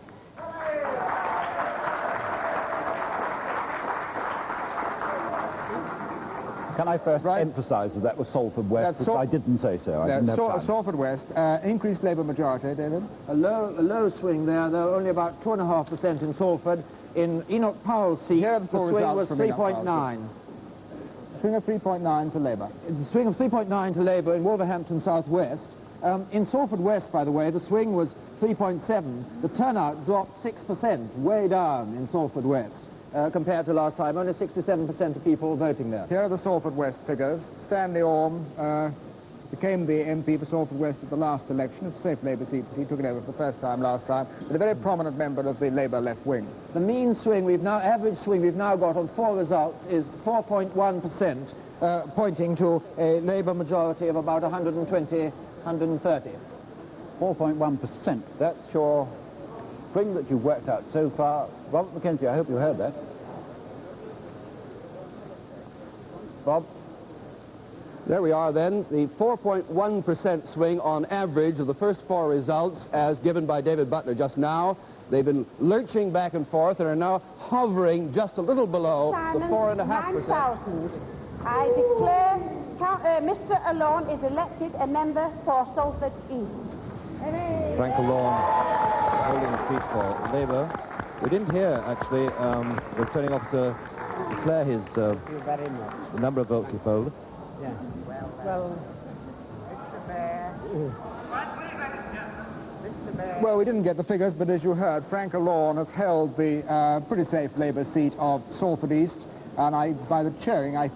Can I first emphasise that was Salford West, because I didn't say so. I didn't have time. Salford West, increased Labour majority, David. A low swing there, though only about 2.5% in Salford. In Enoch Powell's seat, the swing was 3.9. Swing of 3.9 to Labour. The swing of 3.9 to Labour in Wolverhampton South West. In Salford West, by the way, the swing was 3.7. The turnout dropped 6%, way down in Salford West, compared to last time. Only 67% of people voting there. Here are the Salford West figures. Stanley Orme became the MP for Salford West at the last election. It's a safe Labour seat. He took it over for the first time last time, but a very prominent member of the Labour left wing. The mean swing average swing we've now got on 4 results is 4.1%, pointing to a Labour majority of about 120, 130. 4.1%. That's your swing that you've worked out so far. Robert McKenzie, I hope you heard that. Bob? There we are then, the 4.1% swing on average of the first 4 results as given by David Butler just now. They've been lurching back and forth and are now hovering just a little below the 4.5%. I declare Mr. Alone is elected a member for Salford East. Frank Alone holding the seat for Labour. We didn't hear, actually, returning officer declare his the number of votes he polled. Yeah. Well, Well, we didn't get the figures, but as you heard, Frank Alone has held the pretty safe Labour seat of Salford East, and by the cheering, it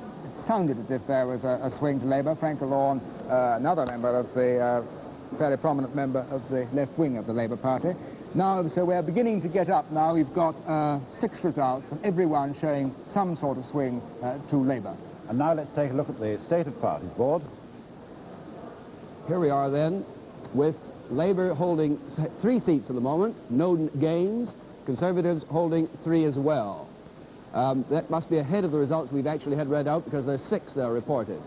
sounded as if there was a swing to Labour. Frank Alone, another member of the fairly prominent member of the left wing of the Labour Party. Now, so we're beginning to get up now. We've got 6 results, and everyone showing some sort of swing to Labour. And now let's take a look at the stated parties board. Here we are then, with Labour holding 3 seats at the moment, no gains, Conservatives holding 3 as well. That must be ahead of the results we've actually had read out, because there's 6 there reported.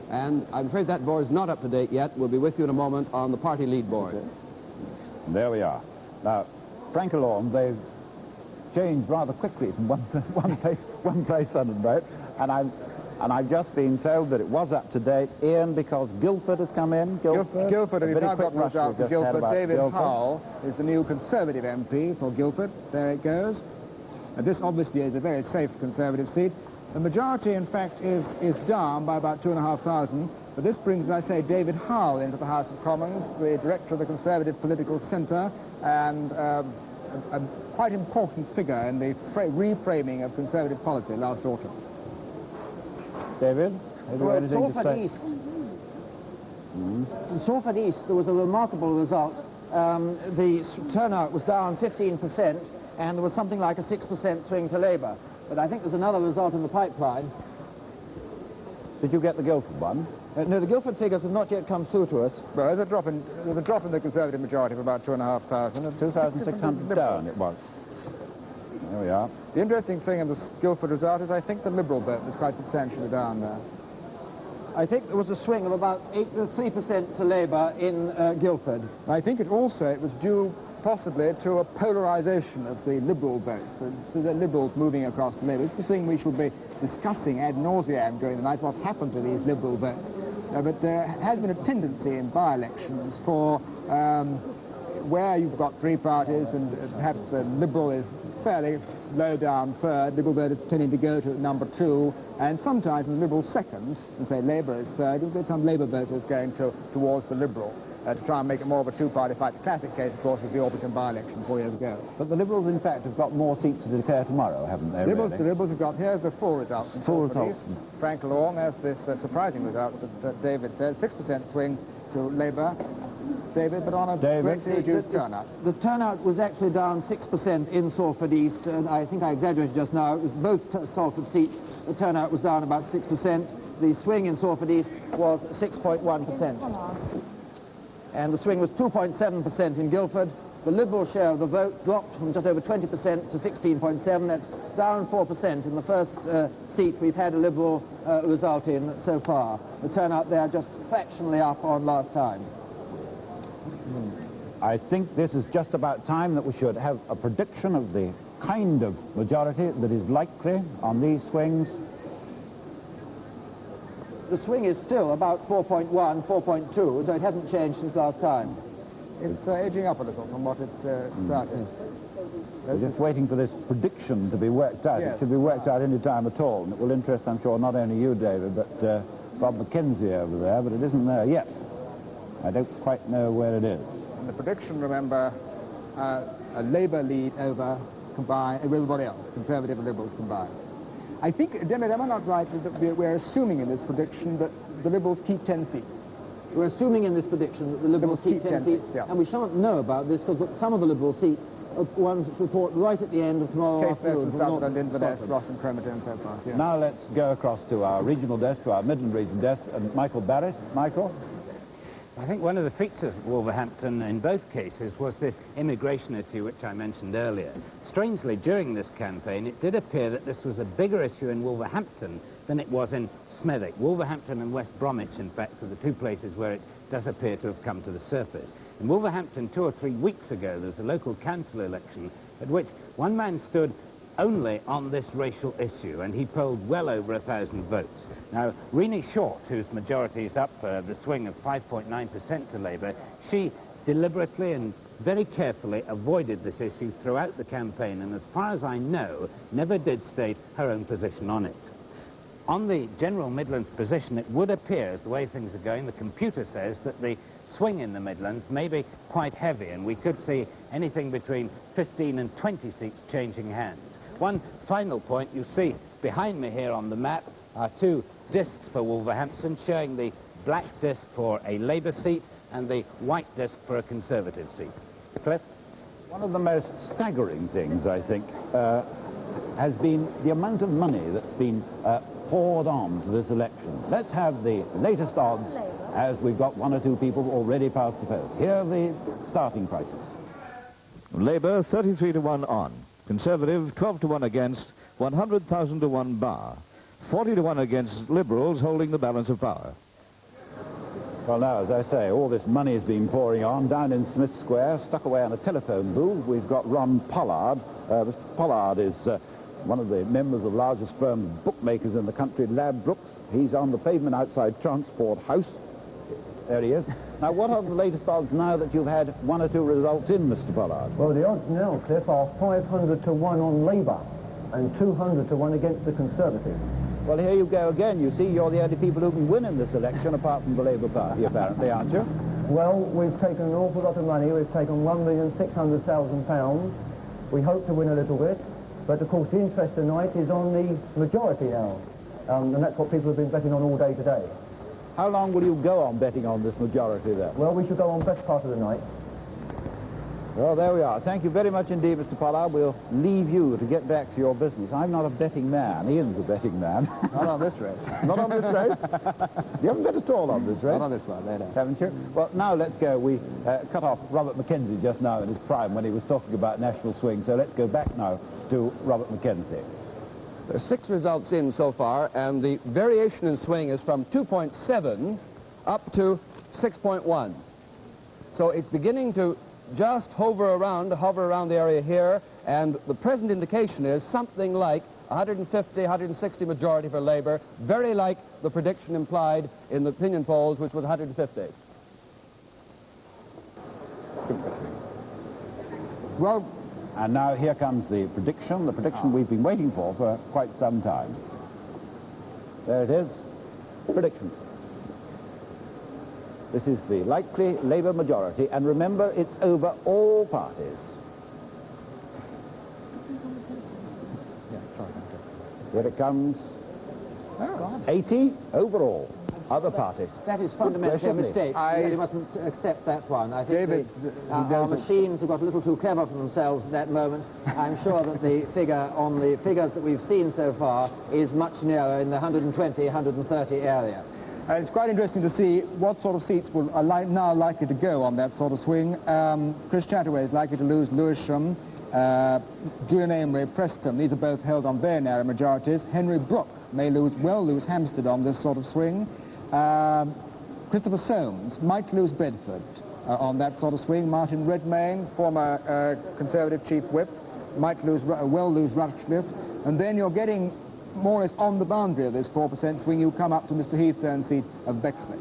And I'm afraid that board is not up to date yet. We'll be with you in a moment on the party lead board. There we are. Now, Frank Alone, they've changed rather quickly from one place sudden vote, and I've just been told that it was up to date, Ian, because Guildford has come in. Guildford, we've now got results for Guildford. David Hart is the new Conservative MP for Guildford. There it goes. And this obviously is a very safe Conservative seat. The majority, in fact, is down by about 2,500, but this brings, as I say, David Howell into the House of Commons, the director of the Conservative Political Centre, and a quite important figure in the reframing of Conservative policy last autumn. David, have you anything to Salford say? East. In Salford East, there was a remarkable result. The turnout was down 15%, and there was something like a 6% swing to Labour. But I think there's another result in the pipeline. Did you get the Guildford one? No, the Guildford figures have not yet come through to us. Well, there's a drop in the Conservative majority of about 2,500. 2,600 down it was. There we are. The interesting thing in the Guildford result is I think the Liberal vote was quite substantially down there. I think there was a swing of about 3% to Labour in Guildford. I think it was due possibly to a polarisation of the Liberal votes, so the Liberals moving across to Labour. It's the thing we should be discussing ad nauseam during the night, what's happened to these Liberal votes. But there has been a tendency in by-elections for where you've got three parties and perhaps the Liberal is fairly low down third, Liberal voters tending to go to number 2, and sometimes the Liberal second, and say Labour is third, you'll get some Labour voters going towards the Liberal to try and make it more of a two-party fight. The classic case, of course, was the Orpington by-election 4 years ago. But the Liberals, in fact, have got more seats to declare tomorrow, haven't they, The really? Liberals have got, here's the full results. Full results. Frank Long has this surprising result that David said, 6% swing to Labour. David, but on a greatly reduced turnout. The turnout was actually down 6% in Salford East, and I think I exaggerated just now. It was both Salford seats. The turnout was down about 6%. The swing in Salford East was 6.1%. And the swing was 2.7% in Guildford. The Liberal share of the vote dropped from just over 20% to 16.7%. That's down 4%. In the first seat we've had a Liberal result in so far. The turnout there just fractionally up on last time. I think this is just about time that we should have a prediction of the kind of majority that is likely on these swings. The swing is still about 4.1, 4.2, so it hasn't changed since last time. It's edging up a little from what it started. We're just waiting for this prediction to be worked out. Yes. It should be worked out any time at all, and it will interest, I'm sure, not only you, David, but Bob McKenzie over there, but it isn't there yet. I don't quite know where it is. And the prediction, remember, a Labour lead over combined, everybody else, Conservative and Liberals combined. I think, David, am I not right that we're assuming in this prediction that the Liberals keep 10 seats? We're assuming in this prediction that the Liberals keep 10 seats, yeah. and we shan't know about this because some of the Liberal seats are ones that report right at the end of tomorrow afternoon. Southern, Inverness, Ross and Cromerton and so forth. Yeah. Now let's go across to our regional desk, to our Midland region desk, and Michael Barrett. Michael? I think one of the features of Wolverhampton in both cases was this immigration issue which I mentioned earlier. Strangely, during this campaign, it did appear that this was a bigger issue in Wolverhampton than it was in Smethwick. Wolverhampton and West Bromwich, in fact, are the two places where it does appear to have come to the surface. In Wolverhampton, 2 or 3 weeks ago, there was a local council election at which one man stood only on this racial issue, and he polled well over 1,000 votes. Now, Renee Short, whose majority is up for the swing of 5.9% to Labour, she deliberately and very carefully avoided this issue throughout the campaign, and as far as I know, never did state her own position on it. On the general Midlands position, it would appear, as the way things are going, the computer says that the swing in the Midlands may be quite heavy, and we could see anything between 15 and 20 seats changing hands. One final point, you see behind me here on the map are 2 discs for Wolverhampton, showing the black disc for a Labour seat and the white disc for a Conservative seat. Cliff? One of the most staggering things, I think, has been the amount of money that's been poured on to this election. Let's have the latest odds, as we've got 1 or 2 people already past the post. Here are the starting prices. Labour 33 to 1 on. Conservative 12 to 1 against, 100,000 to 1 bar. 40 to 1 against Liberals, holding the balance of power. Well, now, as I say, all this money has been pouring on. Down in Smith Square, stuck away on a telephone booth, we've got Ron Pollard. Mr. Pollard is one of the members of the largest firm of bookmakers in the country, Ladbrokes. He's on the pavement outside Transport House. There he is. Now, what are the latest odds now that you've had 1 or 2 results in, Mr. Pollard? Well, the odds now, Cliff, are 500 to 1 on Labour and 200 to 1 against the Conservatives. Well, here you go again. You see, you're the only people who can win in this election, apart from the Labour Party, apparently, aren't you? Well, we've taken an awful lot of money. We've taken £1,600,000. We hope to win a little bit. But, of course, the interest tonight is on the majority now. And that's what people have been betting on all day today. How long will you go on betting on this majority, then? Well, we should go on best part of the night. Well, there we are. Thank you very much indeed, Mr. Pollard. We'll leave you to get back to your business. I'm not a betting man. Ian's a betting man. Not on this race. Not on this race? You haven't bet at all on this race? Not on this one, no. Haven't you? Well, now let's go. We cut off Robert McKenzie just now in his prime when he was talking about national swing. So let's go back now to Robert McKenzie. There are 6 results in so far, and the variation in swing is from 2.7 up to 6.1. So it's beginning to just hover around the area here, and the present indication is something like 150, 160 majority for Labour, very like the prediction implied in the opinion polls, which was 150. Well, and now here comes the prediction we've been waiting for quite some time. There it is, prediction. This is the likely Labour majority, and remember, it's over all parties. Here it comes. 80 overall. Other parties. That is fundamentally a mistake. You mustn't accept that one. I think our machines have got a little too clever for themselves at that moment. I'm sure that the figure on the figures that we've seen so far is much nearer in the 120, 130 area. It's quite interesting to see what sort of seats are now likely to go on that sort of swing. Chris Chataway is likely to lose Lewisham. Julian Amery, Preston, these are both held on very narrow majorities. Henry Brooke may well lose Hampstead on this sort of swing. Christopher Soames might lose Bedford on that sort of swing. Martin Redmayne, former Conservative Chief Whip, might well lose Rushcliffe. And then you're getting more or less on the boundary of this 4% swing. You come up to Mr. Heathstone's seat of Bexley.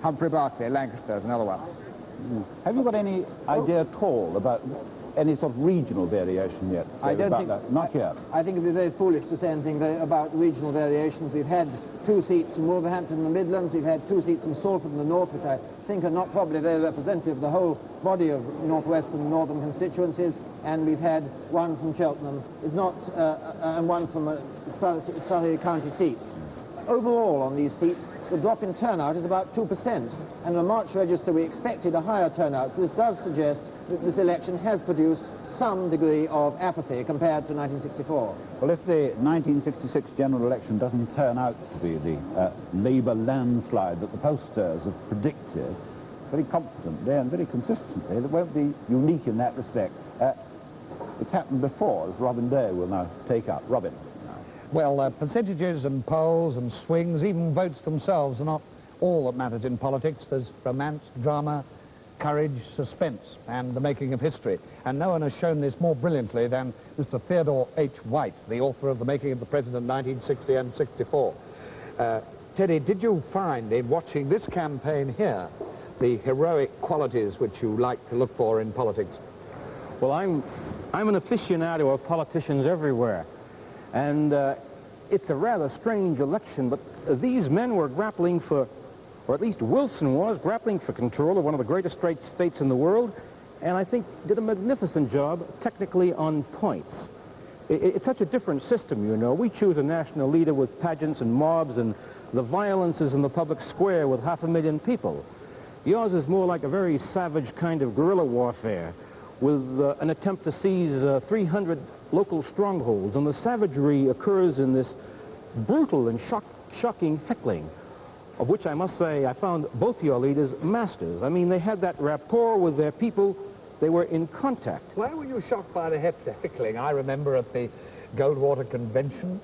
Humphrey Berkeley, Lancaster is another one. Have you got any idea at all about any sort of regional variation yet? I don't think that. Not yet. I think it would be very foolish to say anything about regional variations. We've had 2 seats in Wolverhampton in the Midlands. We've had 2 seats in Salford in the North, which I think are not probably very representative of the whole body of northwestern and northern constituencies. And we've had 1 from Cheltenham, and 1 from Surrey County seat. Overall, on these seats, the drop in turnout is about 2%. And in the March register, we expected a higher turnout. So this does suggest that this election has produced some degree of apathy compared to 1964. Well, if the 1966 general election doesn't turn out to be the Labour landslide that the pollsters have predicted, very confidently and very consistently, it won't be unique in that respect. It's happened before, as Robin Day will now take up. Robin. Well, percentages and polls and swings, even votes themselves, are not all that matters in politics. There's romance, drama, courage, suspense, and the making of history. And no one has shown this more brilliantly than Mr. Theodore H. White, the author of The Making of the President in 1960 and 64. Teddy, did you find in watching this campaign here the heroic qualities which you like to look for in politics? Well, I'm an aficionado of politicians everywhere. And it's a rather strange election, but these men were grappling for, or at least Wilson was, grappling for control of one of the greatest states in the world, and I think did a magnificent job technically on points. It's such a different system, you know. We choose a national leader with pageants and mobs and the violences in the public square with 500,000 people. Yours is more like a very savage kind of guerrilla warfare with an attempt to seize 300 local strongholds, and the savagery occurs in this brutal and shocking heckling, of which I must say I found both your leaders masters. I mean, they had that rapport with their people. They were in contact. Why were you shocked by the heckling? I remember at the Goldwater Convention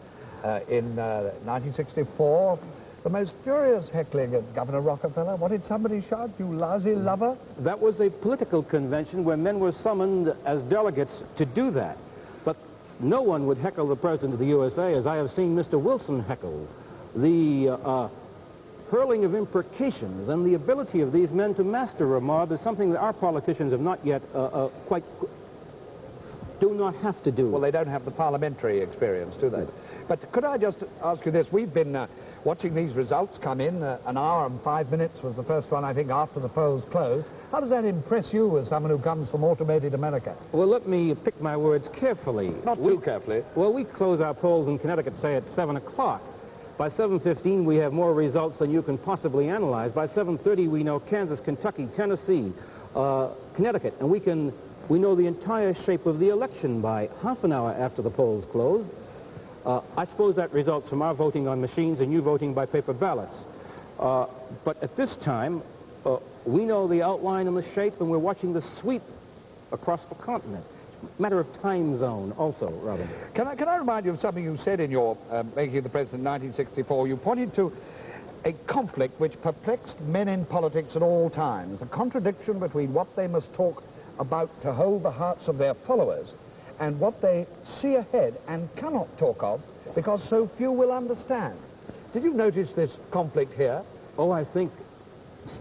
in 1964, the most furious heckling at Governor Rockefeller. What did somebody shout, "You lousy lover"? That was a political convention where men were summoned as delegates to do that. But no one would heckle the President of the USA as I have seen Mr. Wilson heckle. The hurling of imprecations and the ability of these men to master a mob is something that our politicians have not yet do not have to do. Well, they don't have the parliamentary experience, do they? But could I just ask you this? We've been watching these results come in. An hour and 5 minutes was the first one, I think, after the polls closed. How does that impress you as someone who comes from automated America? Well, let me pick my words carefully. Not too carefully. Well, we close our polls in Connecticut, say, at 7 o'clock. By 7:15, we have more results than you can possibly analyze. By 7:30, we know Kansas, Kentucky, Tennessee, Connecticut, and we know the entire shape of the election by half an hour after the polls close. I suppose that results from our voting on machines and you voting by paper ballots. But at this time, we know the outline and the shape, and we're watching the sweep across the continent. Matter of time zone also, Robin. Can I remind you of something you said in your Making of the President in 1964? You pointed to a conflict which perplexed men in politics at all times, the contradiction between what they must talk about to hold the hearts of their followers and what they see ahead and cannot talk of because so few will understand. Did you notice this conflict here? Oh, I think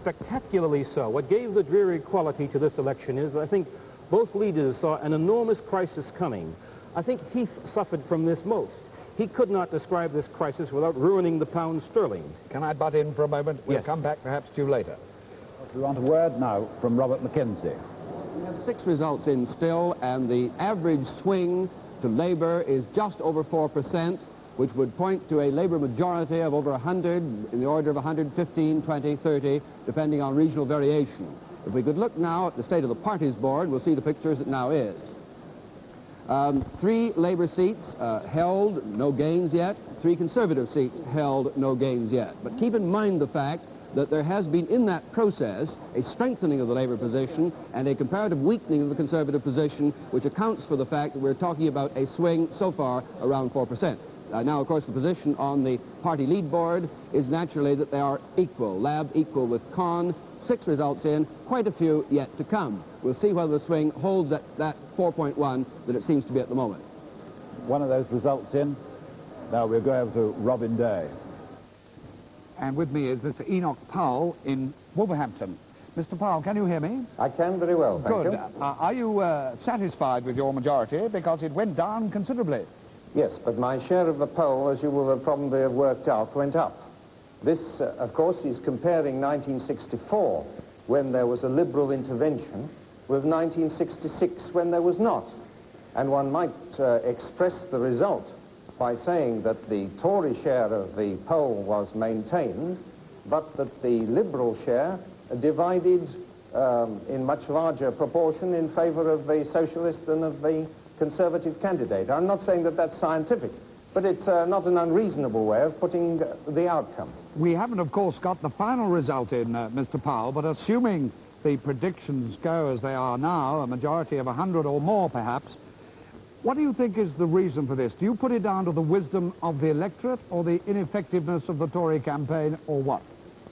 spectacularly so. What gave the dreary quality to this election is, I think, both leaders saw an enormous crisis coming. I think Heath suffered from this most. He could not describe this crisis without ruining the pound sterling. Can I butt in for a moment? We'll Yes. come back perhaps to you later. We want a word now from Robert McKensie. We have 6 results in still, and the average swing to Labour is just over 4%, which would point to a Labour majority of over 100, in the order of 115, 20, 30, depending on regional variation. If we could look now at the state of the parties board, we'll see the picture as it now is. 3 Labour seats held, no gains yet. 3 Conservative seats held, no gains yet. But keep in mind the fact that there has been in that process a strengthening of the Labour position and a comparative weakening of the Conservative position, which accounts for the fact that we're talking about a swing so far around 4%. Now, of course, the position on the party lead board is naturally that they are equal. Lab equal with Con. 6 results in, quite a few yet to come. We'll see whether the swing holds at that 4.1 that it seems to be at the moment. One of those results in. Now we'll go over to Robin Day. And with me is Mr. Enoch Powell in Wolverhampton. Mr. Powell, can you hear me? I can very well, thank Good. you. Are you satisfied with your majority? Because it went down considerably. Yes, but my share of the poll, as you will probably have worked out, went up. This, of course, is comparing 1964, when there was a Liberal intervention, with 1966, when there was not. And one might express the result by saying that the Tory share of the poll was maintained, but that the Liberal share divided in much larger proportion in favour of the Socialist than of the Conservative candidate. I'm not saying that that's scientific, but it's not an unreasonable way of putting the outcome. We haven't, of course, got the final result in, Mr. Powell, but assuming the predictions go as they are now, a majority of 100 or more, perhaps, what do you think is the reason for this? Do you put it down to the wisdom of the electorate or the ineffectiveness of the Tory campaign, or what?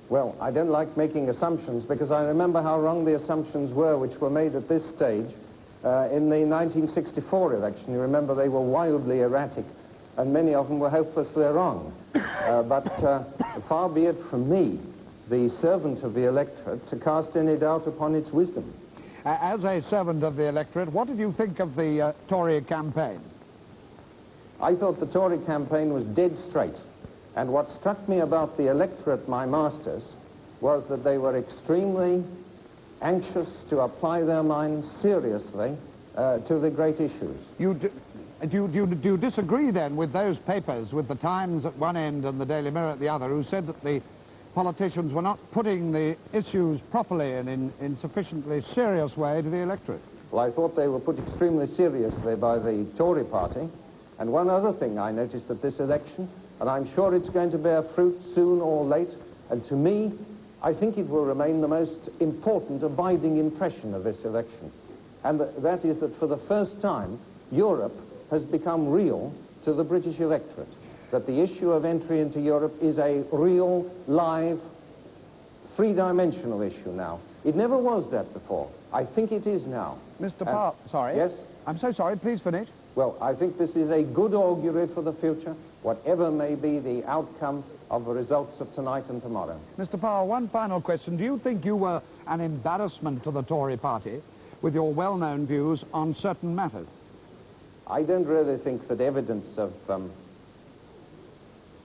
Well, I don't like making assumptions because I remember how wrong the assumptions were which were made at this stage in the 1964 election. You remember they were wildly erratic and many of them were hopelessly wrong. But far be it from me, the servant of the electorate, to cast any doubt upon its wisdom. As a servant of the electorate, what did you think of the Tory campaign? I thought the Tory campaign was dead straight. And what struck me about the electorate, my masters, was that they were extremely anxious to apply their minds seriously to the great issues. Do you disagree then with those papers, with the Times at one end and the Daily Mirror at the other, who said that the politicians were not putting the issues properly and in sufficiently serious way to the electorate? Well, I thought they were put extremely seriously by the Tory party. And one other thing I noticed at this election, and I'm sure it's going to bear fruit soon or late, and to me, I think it will remain the most important abiding impression of this election. And that is that for the first time, Europe has become real to the British electorate. That the issue of entry into Europe is a real, live, three-dimensional issue now. It never was that before. I think it is now. Mr. Powell, sorry. Yes? I'm so sorry, please finish. Well, I think this is a good augury for the future, whatever may be the outcome of the results of tonight and tomorrow. Mr. Powell, one final question. Do you think you were an embarrassment to the Tory party with your well-known views on certain matters? I don't really think that evidence of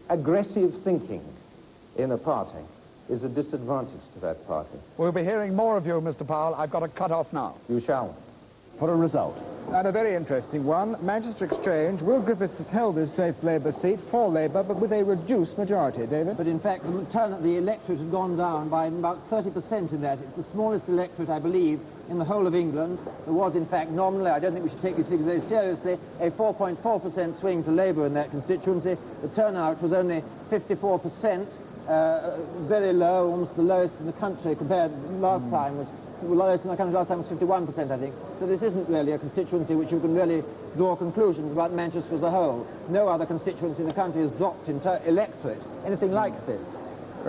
aggressive thinking in a party is a disadvantage to that party. We'll be hearing more of you, Mr. Powell. I've got to cut off now. You shall. For a result. And a very interesting one. Manchester Exchange, Will Griffiths has held his safe Labour seat for Labour, but with a reduced majority. David? But in fact, the electorate had gone down by about 30% in that. It's the smallest electorate, I believe, in the whole of England. There was, in fact, nominally, I don't think we should take these figures very seriously, a 4.4% swing to Labour in that constituency. The turnout was only 54%, very low, almost the lowest in the country compared last time was... The lowest in the country last time was 51%, I think. So this isn't really a constituency which you can really draw conclusions about Manchester as a whole. No other constituency in the country has dropped in electorate anything like this.